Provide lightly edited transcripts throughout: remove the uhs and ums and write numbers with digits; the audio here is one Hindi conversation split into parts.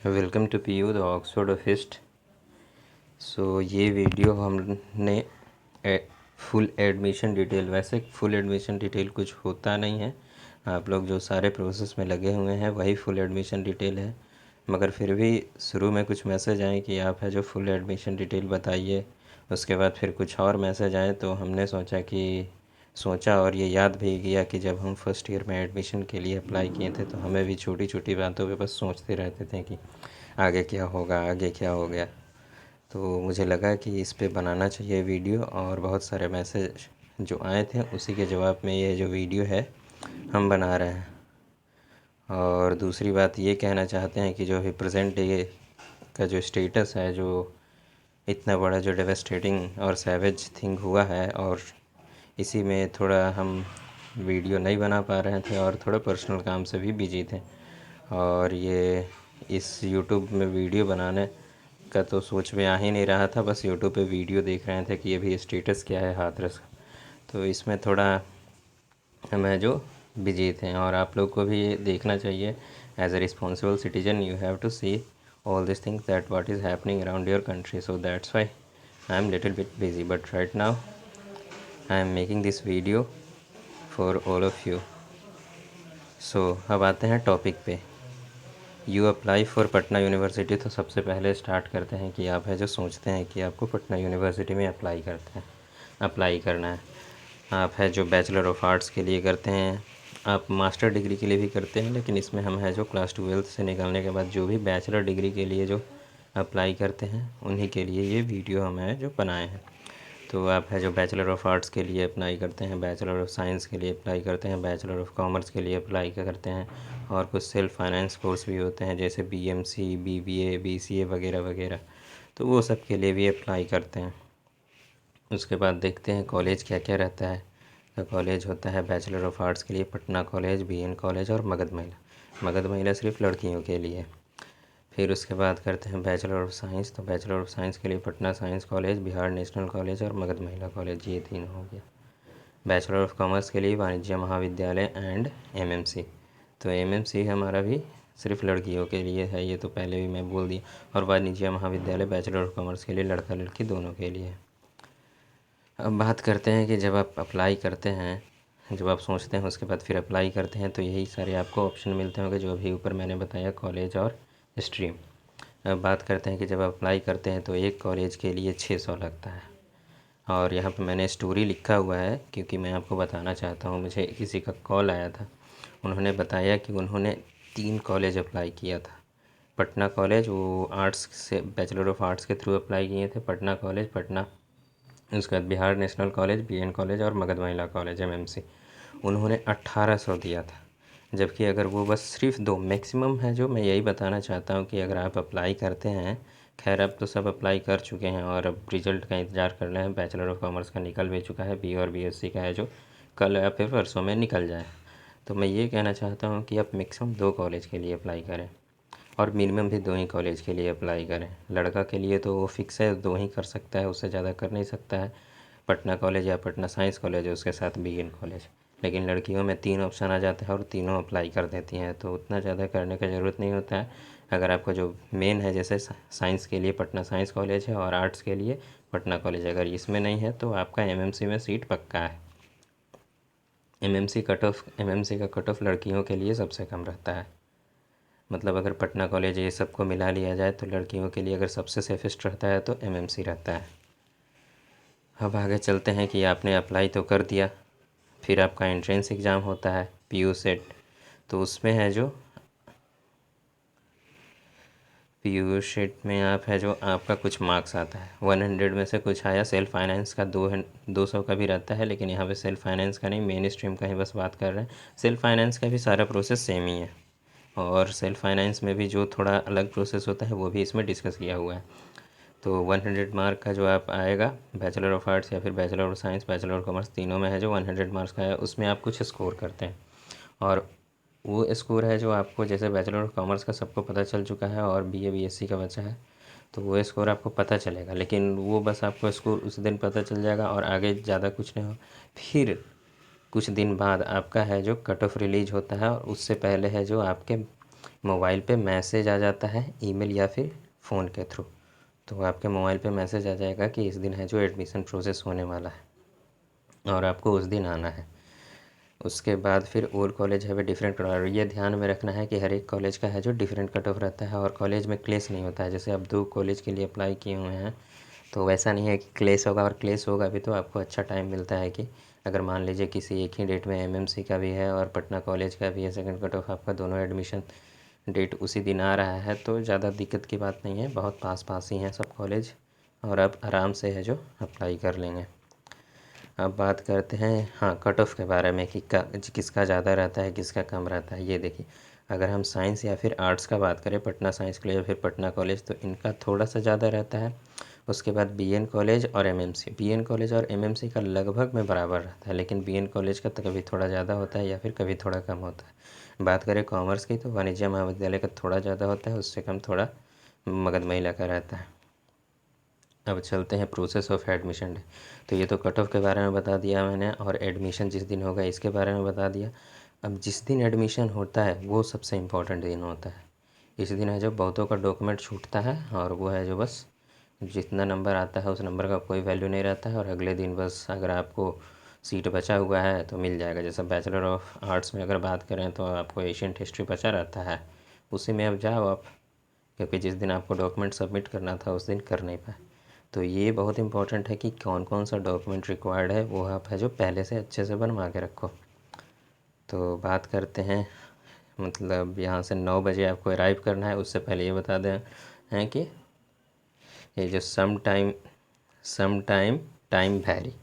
Welcome to P U the Oxford of East. ये वीडियो हमने फुल एडमिशन डिटेल, वैसे फुल एडमिशन डिटेल कुछ होता नहीं है। आप लोग जो सारे प्रोसेस में लगे हुए हैं वही फुल एडमिशन डिटेल है, मगर फिर भी शुरू में कुछ मैसेज आए कि आप है जो फुल एडमिशन डिटेल बताइए। उसके बाद फिर कुछ और मैसेज आए तो हमने सोचा और ये याद भी किया कि जब हम फर्स्ट ईयर में एडमिशन के लिए अप्लाई किए थे तो हमें भी छोटी छोटी बातों पे बस सोचते रहते थे कि आगे क्या होगा, आगे क्या हो गया। तो मुझे लगा कि इस पे बनाना चाहिए वीडियो, और बहुत सारे मैसेज जो आए थे उसी के जवाब में ये जो वीडियो है हम बना रहे हैं। और दूसरी बात ये कहना चाहते हैं कि जो अभी प्रेजेंट डे का जो स्टेटस है, जो इतना बड़ा जो डेवेस्टेटिंग और सैवेज थिंग हुआ है, और इसी में थोड़ा हम वीडियो नहीं बना पा रहे थे और थोड़ा पर्सनल काम से भी बिजी थे। और ये इस यूट्यूब में वीडियो बनाने का तो सोच में आ ही नहीं रहा था, बस यूट्यूब पे वीडियो देख रहे थे कि ये भी स्टेटस क्या है हाथरस का। तो इसमें थोड़ा हमें जो बिजी थे, और आप लोग को भी ये देखना चाहिए as a responsible citizen. You have to see all these things that what is happening around your country, so that's why I am little bit busy, but right now I am making this video for all of you. अब आते हैं टॉपिक पे। You apply for Patna university. तो सबसे पहले स्टार्ट करते हैं कि आप है जो सोचते हैं कि आपको पटना यूनिवर्सिटी में अप्लाई करना है। आप है जो बैचलर ऑफ आर्ट्स के लिए करते हैं, आप मास्टर डिग्री के लिए भी करते हैं, लेकिन इसमें हम है जो क्लास 12 से निकलने के बाद जो भी बैचलर डिग्री के लिए जो अप्लाई करते हैं उन्हीं के लिए ये वीडियो हम है जो बनाए हैं। तो आप है जो बैचलर ऑफ आर्ट्स के लिए अप्लाई करते हैं, बैचलर ऑफ साइंस के लिए अप्लाई करते हैं, बैचलर ऑफ कॉमर्स के लिए अप्लाई करते हैं, और कुछ सेल्फ फाइनेंस कोर्स भी होते हैं जैसे बीएमसी, बीबीए, बीसीए वगैरह वगैरह, तो वो सब के लिए भी अप्लाई करते हैं। उसके बाद देखते हैं कॉलेज क्या क्या रहता है। तो कॉलेज होता है बैचलर ऑफ आर्ट्स के लिए पटना कॉलेज, बीएन कॉलेज और मगध महिला सिर्फ लड़कियों के लिए। फिर उसके बाद करते हैं बैचलर ऑफ साइंस। तो बैचलर ऑफ साइंस के लिए Patna science college, Bihar national college और मगध महिला कॉलेज, ये 3 हो गया। बैचलर ऑफ कॉमर्स के लिए वाणिज्य महाविद्यालय एंड एमएमसी। तो एमएमसी हमारा भी सिर्फ लड़कियों के लिए है, ये तो पहले भी मैं बोल दिया। और वाणिज्य महाविद्यालय बैचलर ऑफ कॉमर्स के लिए लड़का लड़की दोनों के लिए है। अब बात करते हैं कि जब आप अप्लाई करते हैं, जब आप सोचते हैं उसके बाद फिर अप्लाई करते हैं, तो यही सारे आपको ऑप्शन मिलते होंगे जो अभी ऊपर मैंने बताया, कॉलेज और स्ट्रीम। अब बात करते हैं कि जब अप्लाई करते हैं तो एक कॉलेज के लिए 600 लगता है। और यहाँ पे मैंने स्टोरी लिखा हुआ है क्योंकि मैं आपको बताना चाहता हूँ। मुझे किसी का कॉल आया था, उन्होंने बताया कि उन्होंने 3 कॉलेज अप्लाई किया था। पटना कॉलेज, वो आर्ट्स से बैचलर ऑफ आर्ट्स के थ्रू अप्लाई किए थे, पटना कॉलेज पटना, उसके बाद Bihar national college, BN college और मगध महिला कॉलेज एमएमसी। उन्होंने 1800 दिया था, जबकि अगर वो बस सिर्फ 2 मैक्सिमम है। जो मैं यही बताना चाहता हूँ कि अगर आप अप्लाई करते हैं, खैर अब तो सब अप्लाई कर चुके हैं और अब रिज़ल्ट का इंतज़ार कर रहे हैं। बैचलर ऑफ कॉमर्स का निकल भी चुका है, बी और बीएससी का है जो कल या फिर परसों में निकल जाए। तो मैं ये कहना चाहता हूँ कि आप मैक्सिमम 2 कॉलेज के लिए अप्लाई करें, और मिनिमम भी 2 ही कॉलेज के लिए अप्लाई करें। लड़का के लिए तो वो फिक्स है, 2 ही कर सकता है, उससे ज़्यादा कर नहीं सकता है। पटना कॉलेज या पटना साइंस कॉलेज है, उसके साथ बीएन कॉलेज। लेकिन लड़कियों में 3 ऑप्शन आ जाते हैं और तीनों अप्लाई कर देती हैं, तो उतना ज़्यादा करने का ज़रूरत नहीं होता है। अगर आपका जो मेन है, जैसे साइंस के लिए पटना साइंस कॉलेज है और आर्ट्स के लिए पटना कॉलेज, अगर इसमें नहीं है तो आपका एमएमसी में सीट पक्का है। एमएमसी का कट ऑफ लड़कियों के लिए सबसे कम रहता है। मतलब अगर पटना कॉलेज ये सबको मिला लिया जाए तो लड़कियों के लिए अगर सबसे सेफेस्ट रहता है तो एमएमसी रहता है। अब आगे चलते हैं कि आपने अप्लाई तो कर दिया, फिर आपका एंट्रेंस एग्ज़ाम होता है, पीयू सेट। तो उसमें है जो पीयू सेट में आप है जो आपका कुछ मार्क्स आता है, 100 में से कुछ आया। सेल्फ फाइनेंस का 200 का भी रहता है, लेकिन यहाँ पे सेल्फ फाइनेंस का नहीं, मेन स्ट्रीम का ही बस बात कर रहे हैं। सेल्फ फाइनेंस का भी सारा प्रोसेस सेम ही है, और सेल्फ फाइनेंस में भी जो थोड़ा अलग प्रोसेस होता है वो भी इसमें डिस्कस किया हुआ है। तो 100 मार्क का जो आप आएगा, बैचलर ऑफ आर्ट्स या फिर bachelor of science, bachelor of commerce, तीनों में है जो 100 मार्क्स का है, उसमें आप कुछ स्कोर करते हैं। और वो स्कोर है जो आपको, जैसे बैचलर ऑफ कॉमर्स का सबको पता चल चुका है और बीए बीएससी का बचा है, तो वो स्कोर आपको पता चलेगा। लेकिन वो बस आपको स्कोर उस दिन पता चल जाएगा और आगे ज़्यादा कुछ नहीं हो। फिर कुछ दिन बाद आपका है जो कट ऑफ रिलीज होता है, और उससे पहले है जो आपके मोबाइल पे मैसेज आ जाता है ईमेल या फिर फ़ोन के थ्रू। तो आपके मोबाइल पे मैसेज आ जाएगा कि इस दिन है जो एडमिशन प्रोसेस होने वाला है और आपको उस दिन आना है। उसके बाद फिर और कॉलेज है वे डिफरेंट कट ऑफ। ये ध्यान में रखना है कि हर एक कॉलेज का है जो डिफरेंट कट ऑफ रहता है और कॉलेज में क्लेश नहीं होता है। जैसे आप 2 कॉलेज के लिए अप्लाई किए हुए हैं तो वैसा नहीं है कि क्लेश होगा, और क्लेश होगा भी तो आपको अच्छा टाइम मिलता है कि अगर मान लीजिए किसी एक ही डेट में एमएमसी का भी है और पटना कॉलेज का भी है, सेकंड कट ऑफ आपका दोनों एडमिशन डेट उसी दिन आ रहा है तो ज़्यादा दिक्कत की बात नहीं है, बहुत पास पास ही हैं सब कॉलेज और आप आराम से है जो अप्लाई कर लेंगे। अब बात करते हैं हाँ कट ऑफ के बारे में कि किसका ज़्यादा रहता है किसका कम रहता है। ये देखिए, अगर हम साइंस या फिर आर्ट्स का बात करें, पटना साइंस कॉलेज या फिर पटना कॉलेज, तो इनका थोड़ा सा ज़्यादा रहता है। उसके बाद बीएन कॉलेज और एमएमसी, बीएन कॉलेज और एमएमसी का लगभग में बराबर रहता है, लेकिन बीएन कॉलेज का तो कभी थोड़ा ज़्यादा होता है या फिर कभी थोड़ा कम होता है। बात करें कॉमर्स की तो वाणिज्य महाविद्यालय का थोड़ा ज़्यादा होता है, उससे कम थोड़ा मगध महिला का रहता है। अब चलते हैं प्रोसेस ऑफ एडमिशन। तो ये तो कट ऑफ के बारे में बता दिया मैंने और एडमिशन जिस दिन होगा इसके बारे में बता दिया। अब जिस दिन एडमिशन होता है वो सबसे इम्पोर्टेंट दिन होता है। इस दिन है जो बहुतों का डॉक्यूमेंट छूटता है और वो है जो बस जितना नंबर आता है उस नंबर का कोई वैल्यू नहीं रहता है और अगले दिन बस अगर आपको सीट बचा हुआ है तो मिल जाएगा। जैसे बैचलर ऑफ आर्ट्स में अगर बात करें तो आपको एशियन हिस्ट्री बचा रहता है, उसी में अब जाओ आप, क्योंकि जिस दिन आपको डॉक्यूमेंट सबमिट करना था उस दिन कर नहीं पाए। तो ये बहुत इंपॉर्टेंट है कि कौन कौन सा डॉक्यूमेंट रिक्वायर्ड है वो आप है जो पहले से अच्छे से बनवा के रखो। तो बात करते हैं, मतलब यहाँ से 9 बजे आपको अराइव करना है। उससे पहले ये बता दें हैं कि ये जो सम टाइम वैरी,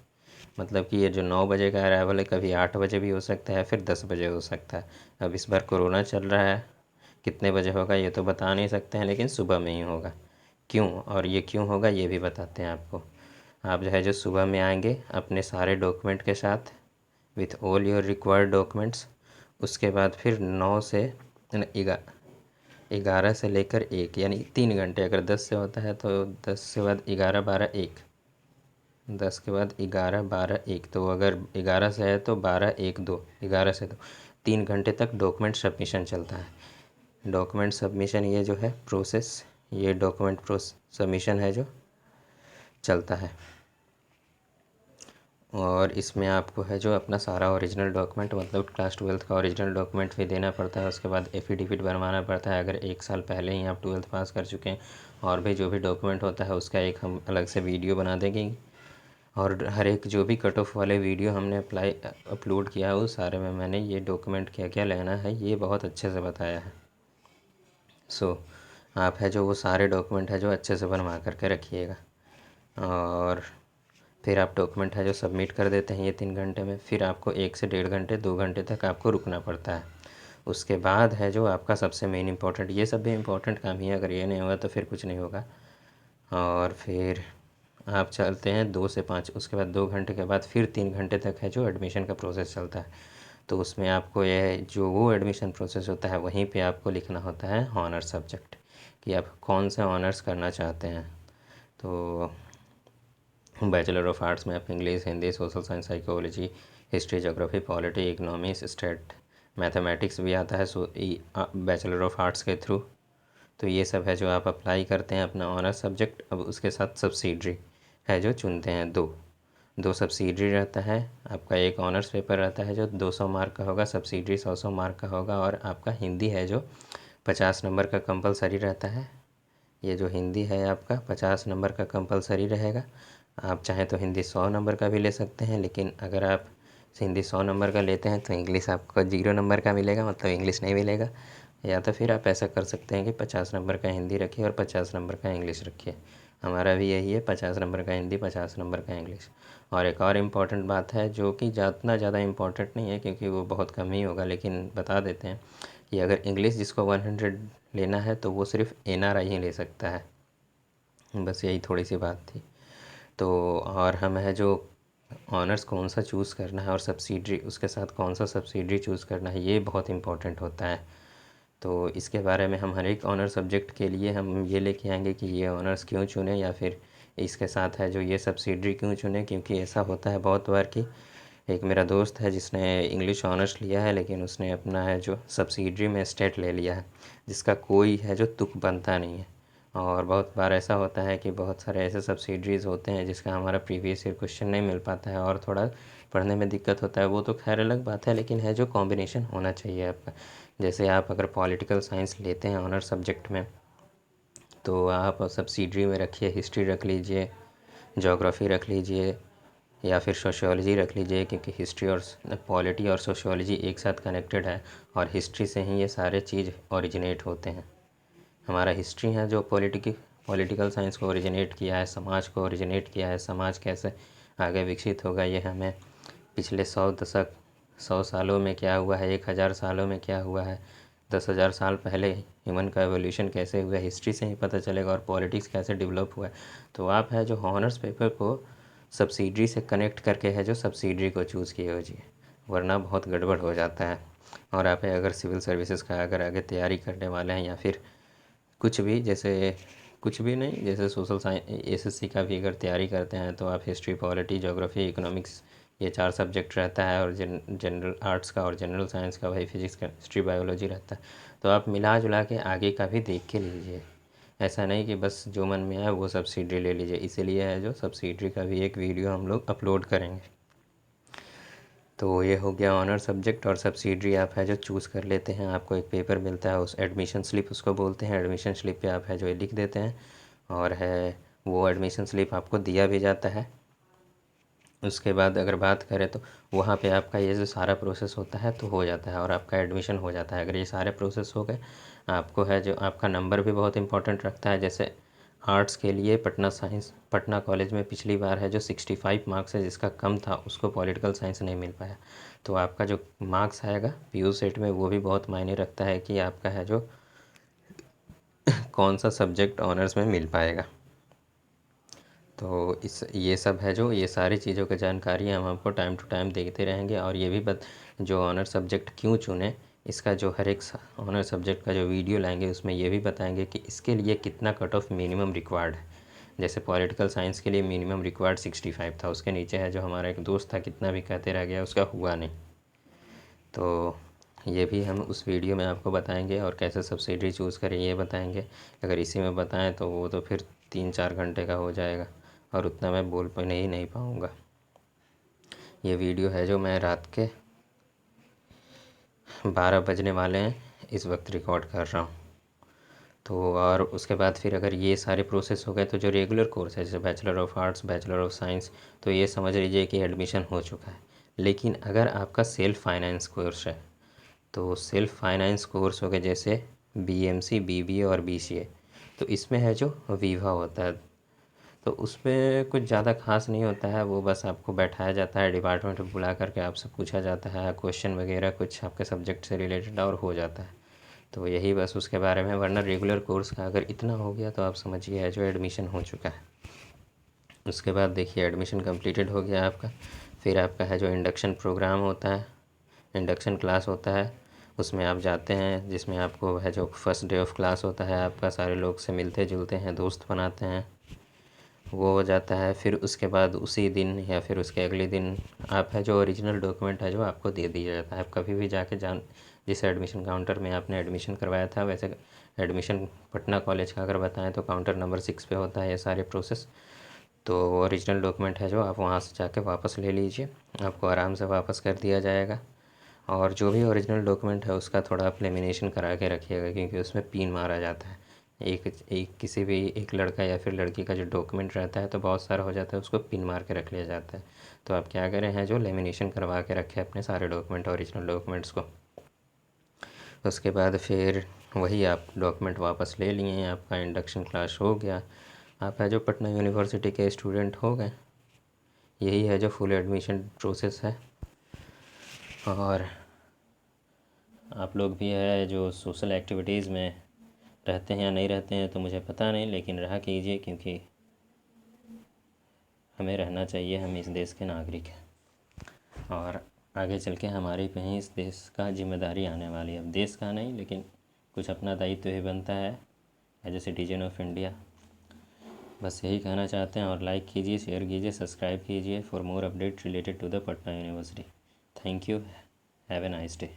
मतलब कि ये जो 9 बजे का अराइवल है कभी 8 बजे भी हो सकता है फिर 10 बजे हो सकता है। अब इस बार कोरोना चल रहा है, कितने बजे होगा ये तो बता नहीं सकते हैं, लेकिन सुबह में ही होगा। क्यों और ये क्यों होगा ये भी बताते हैं आपको। आप जो है जो सुबह में आएंगे अपने सारे डॉक्यूमेंट के साथ with all your required documents. उसके बाद फिर 9 से 11 से लेकर 1 यानी 3 घंटे, अगर 10 से होता है तो 10 से बाद 11 12 1, 10 के बाद 11 12 1, तो अगर 11 से है तो 12 1 2, 11 से 2, 3 घंटे तक डॉक्यूमेंट सबमिशन चलता है। डॉक्यूमेंट सबमिशन ये जो है प्रोसेस, ये डॉक्यूमेंट सबमिशन है जो चलता है और इसमें आपको है जो अपना सारा ओरिजिनल डॉक्यूमेंट, मतलब क्लास 12th का ओरिजिनल डॉक्यूमेंट भी देना पड़ता है। उसके बाद एफिडेविट बनवाना पड़ता है अगर 1 साल पहले ही आप 12th पास कर चुके हैं, और भी जो भी डॉक्यूमेंट होता है उसका एक हम अलग से वीडियो बना देंगे। और हर एक जो भी कट ऑफ वाले वीडियो हमने अपलोड किया है उस सारे में मैंने ये डॉक्यूमेंट क्या क्या लेना है ये बहुत अच्छे से बताया है। आप है जो वो सारे डॉक्यूमेंट है जो अच्छे से बनवा करके रखिएगा और फिर आप डॉक्यूमेंट है जो सबमिट कर देते हैं ये 3 घंटे में। फिर आपको 1 से 1.5 घंटे 2 घंटे तक आपको रुकना पड़ता है। उसके बाद है जो आपका सबसे मेन इम्पोर्टेंट, ये सब भी इम्पोर्टेंट काम ही है, अगर ये नहीं होगा तो फिर कुछ नहीं होगा। और फिर आप चलते हैं 2 से 5, उसके बाद 2 घंटे के बाद फिर 3 घंटे तक है जो एडमिशन का प्रोसेस चलता है। तो उसमें आपको यह जो वो एडमिशन प्रोसेस होता है वहीं पे आपको लिखना होता है ऑनर सब्जेक्ट कि आप कौन से ऑनर्स करना चाहते हैं। तो बैचलर ऑफ आर्ट्स में आप English Hindi social science psychology history geography polity economics state mathematics भी आता है बैचलर ऑफ आर्ट्स के थ्रू। तो ये सब है जो आप अप्लाई करते हैं अपना ऑनर्स सब्जेक्ट। अब उसके साथ सब्सिडरी है जो चुनते हैं, दो सब्सिडरी रहता है आपका। एक ऑनर्स पेपर रहता है जो 200 मार्क का होगा, सब्सिडरी 100 मार्क का होगा। और आपका हिंदी है जो 50 नंबर का कंपलसरी रहता है। ये जो हिंदी है आपका 50 नंबर का कंपलसरी रहेगा। आप चाहें तो हिंदी 100 नंबर का भी ले सकते हैं, लेकिन अगर आप हिंदी 100 नंबर का लेते हैं तो इंग्लिश आपको 0 नंबर का मिलेगा, मतलब इंग्लिश नहीं मिलेगा। या तो फिर आप ऐसा कर सकते हैं कि 50 नंबर का हिंदी रखिए और 50 नंबर का इंग्लिश रखिए। हमारा भी यही है, 50 नंबर का हिंदी 50 नंबर का इंग्लिश। और एक और इम्पॉर्टेंट बात है जो कि ज़्यादा इम्पॉर्टेंट नहीं है क्योंकि वो बहुत कम ही होगा, लेकिन बता देते हैं कि अगर इंग्लिश जिसको 100 लेना है तो वो सिर्फ NRI ही ले सकता है। बस यही थोड़ी सी बात थी। तो और हम है जो ऑनर्स कौन सा चूज़ करना है और सब्सिडरी उसके साथ कौन सा सब्सिडरी चूज़ करना है ये बहुत इंपॉर्टेंट होता है। तो इसके बारे में हम हर एक ऑनर सब्जेक्ट के लिए हम ये लेके आएंगे कि ये ऑनर्स क्यों चुने या फिर इसके साथ है जो ये सब्सिडरी क्यों चुने। क्योंकि ऐसा होता है बहुत बार कि एक मेरा दोस्त है जिसने इंग्लिश ऑनर्स लिया है, लेकिन उसने अपना है जो सब्सिडरी में स्टेट ले लिया है, जिसका कोई है जो तुक बनता नहीं है। और बहुत बार ऐसा होता है कि बहुत सारे ऐसे सब्सिडरीज़ होते हैं जिसका हमारा प्रीवियस ईयर क्वेश्चन नहीं मिल पाता है और थोड़ा पढ़ने में दिक्कत होता है। वो तो खैर अलग बात है, लेकिन है जो कॉम्बिनेशन होना चाहिए आपका। जैसे आप अगर पॉलिटिकल साइंस लेते हैं ऑनर सब्जेक्ट में, तो आप सब्सिडरी में रखिए हिस्ट्री रख लीजिए, ज्योग्राफी रख लीजिए, या फिर सोशियोलॉजी रख लीजिए, क्योंकि हिस्ट्री और पॉलिटी और सोशियोलॉजी एक साथ कनेक्टेड है और हिस्ट्री से ही ये सारे चीज़ ओरिजिनेट होते हैं। हमारा हिस्ट्री है जो पॉलिटिकल साइंस को ओरिजिनेट किया है, समाज को ओरिजिनेट किया है। समाज कैसे आगे विकसित होगा ये हमें पिछले 100 सालों में क्या हुआ है, 1000 सालों में क्या हुआ है, 10,000 साल पहले ह्यूमन का एवोल्यूशन कैसे हुआ है, हिस्ट्री से ही पता चलेगा। और पॉलिटिक्स कैसे डेवलप हुआ है। तो आप है जो हॉनर्स पेपर को सब्सिडरी से कनेक्ट करके है जो सब्सिडरी को चूज़ किए हो जी, वरना बहुत गड़बड़ हो जाता है। और आप अगर सिविल सर्विसेज का अगर आगे तैयारी करने वाले हैं, या फिर कुछ भी, जैसे कुछ भी नहीं, जैसे सोशल साइंस एसएससी का भी अगर तैयारी करते हैं, तो आप हिस्ट्री, पॉलिटी, ज्योग्राफी, इकोनॉमिक्स, ये 4 सब्जेक्ट रहता है। और जनरल आर्ट्स का और जनरल साइंस का वही फिजिक्स, केमिस्ट्री, बायोलॉजी रहता है। तो आप मिला जुला के आगे का भी देख के लीजिए। ऐसा नहीं कि बस जो मन में आए वो सब्सिडरी ले लीजिए। इसीलिए है जो सब्सिडरी का भी एक वीडियो हम लोग अपलोड करेंगे। तो ये हो गया ऑनर सब्जेक्ट। और सब्सिडरी आप है जो चूज़ कर लेते हैं, आपको एक पेपर मिलता है, उस एडमिशन स्लिप उसको बोलते हैं। एडमिशन स्लिप पे आप है जो लिख देते हैं, और है वो एडमिशन स्लिप आपको दिया भी जाता है। उसके बाद अगर बात करें तो वहाँ पे आपका ये जो सारा प्रोसेस होता है तो हो जाता है, और आपका एडमिशन हो जाता है। अगर ये सारे प्रोसेस हो गए, आपको है जो आपका नंबर भी बहुत इंपॉर्टेंट रखता है। जैसे आर्ट्स के लिए पटना कॉलेज में पिछली बार है जो 65 मार्क्स है, जिसका कम था उसको पॉलिटिकल साइंस नहीं मिल पाया। तो आपका जो मार्क्स आएगा पीयू सेट में, वो भी बहुत मायने रखता है कि आपका है जो कौन सा सब्जेक्ट ऑनर्स में मिल पाएगा। तो ये सब है जो ये सारी चीज़ों की जानकारी हम आपको टाइम टू टाइम देते रहेंगे। और ये भी जो ऑनर सब्जेक्ट क्यों चुने, इसका जो हर एक ऑनर सब्जेक्ट का जो वीडियो लाएंगे उसमें ये भी बताएंगे कि इसके लिए कितना कट ऑफ मिनिमम रिक्वायर्ड है। जैसे पॉलिटिकल साइंस के लिए मिनिमम रिक्वायर्ड 65 था, उसके नीचे है जो हमारा एक दोस्त था कितना भी कहते रह गया, उसका हुआ नहीं। तो ये भी हम उस वीडियो में आपको बताएंगे, और कैसे सब्सिडी चूज़ करें ये बताएंगे। अगर इसी में बताएं तो वो तो फिर 3-4 घंटे का हो जाएगा, और उतना मैं बोल नहीं पाऊँगा। ये वीडियो है जो मैं रात के 12 बजने वाले हैं इस वक्त रिकॉर्ड कर रहा हूँ। तो और उसके बाद फिर अगर ये सारे प्रोसेस हो गए, तो जो रेगुलर कोर्स है जैसे bachelor of arts, bachelor of science, तो ये समझ लीजिए कि एडमिशन हो चुका है। लेकिन अगर आपका सेल्फ़ फाइनेंस कोर्स है, तो सेल्फ़ फाइनेंस कोर्स हो गए जैसे बीएमसी, बीबीए और बीसीए, तो इसमें है जो वीवा होता है। तो उसमें कुछ ज़्यादा खास नहीं होता है, वो बस आपको बैठाया जाता है डिपार्टमेंट में, बुला करके आपसे पूछा जाता है क्वेश्चन वगैरह कुछ आपके सब्जेक्ट से रिलेटेड, और हो जाता है। तो यही बस उसके बारे में। वरना रेगुलर कोर्स का अगर इतना हो गया तो आप समझिए है जो एडमिशन हो चुका है। उसके बाद देखिए एडमिशन कंप्लीटेड हो गया आपका, फिर आपका है जो इंडक्शन प्रोग्राम होता है, इंडक्शन क्लास होता है, उसमें आप जाते हैं, जिसमें आपको है जो फर्स्ट डे ऑफ क्लास होता है आपका, सारे लोग से मिलते जुलते हैं, दोस्त बनाते हैं, वो हो जाता है। फिर उसके बाद उसी दिन या फिर उसके अगले दिन आप है जो ओरिजिनल डॉक्यूमेंट है जो आपको दे दिया जाता है। आप कभी भी जाके जिस एडमिशन काउंटर में आपने एडमिशन करवाया था, वैसे एडमिशन पटना कॉलेज का अगर बताएं तो काउंटर नंबर 6 पे होता है ये सारे प्रोसेस। तो ओरिजिनल डॉक्यूमेंट है जो आप वहाँ से जाके वापस ले लीजिए, आपको आराम से वापस कर दिया जाएगा। और जो भी ओरिजिनल डॉक्यूमेंट है उसका थोड़ा आप लेमिनेशन करा के रखिएगा, क्योंकि उसमें पिन मारा जाता है। एक किसी भी एक लड़का या फिर लड़की का जो डॉक्यूमेंट रहता है तो बहुत सारा हो जाता है, उसको पिन मार के रख लिया जाता है। तो आप क्या करें हैं जो लेमिनेशन करवा के रखें अपने सारे डॉक्यूमेंट, ओरिजिनल डॉक्यूमेंट्स को। उसके बाद फिर वही आप डॉक्यूमेंट वापस ले लिए, आपका इंडक्शन क्लास हो गया, आप है जो पटना यूनिवर्सिटी के स्टूडेंट हो गए। यही है जो फुल एडमिशन प्रोसेस है। और आप लोग भी है जो सोशल एक्टिविटीज़ में रहते हैं या नहीं रहते हैं तो मुझे पता नहीं, लेकिन रहा कीजिए, क्योंकि हमें रहना चाहिए, हम इस देश के नागरिक हैं। और आगे चल के हमारी पे ही इस देश का जिम्मेदारी आने वाली है। अब देश का नहीं, लेकिन कुछ अपना दायित्व ही बनता है as a citizen of India. बस यही कहना चाहते हैं, और लाइक कीजिए, शेयर कीजिए, सब्सक्राइब कीजिए for more update related to the Patna university. Thank you, have a nice day.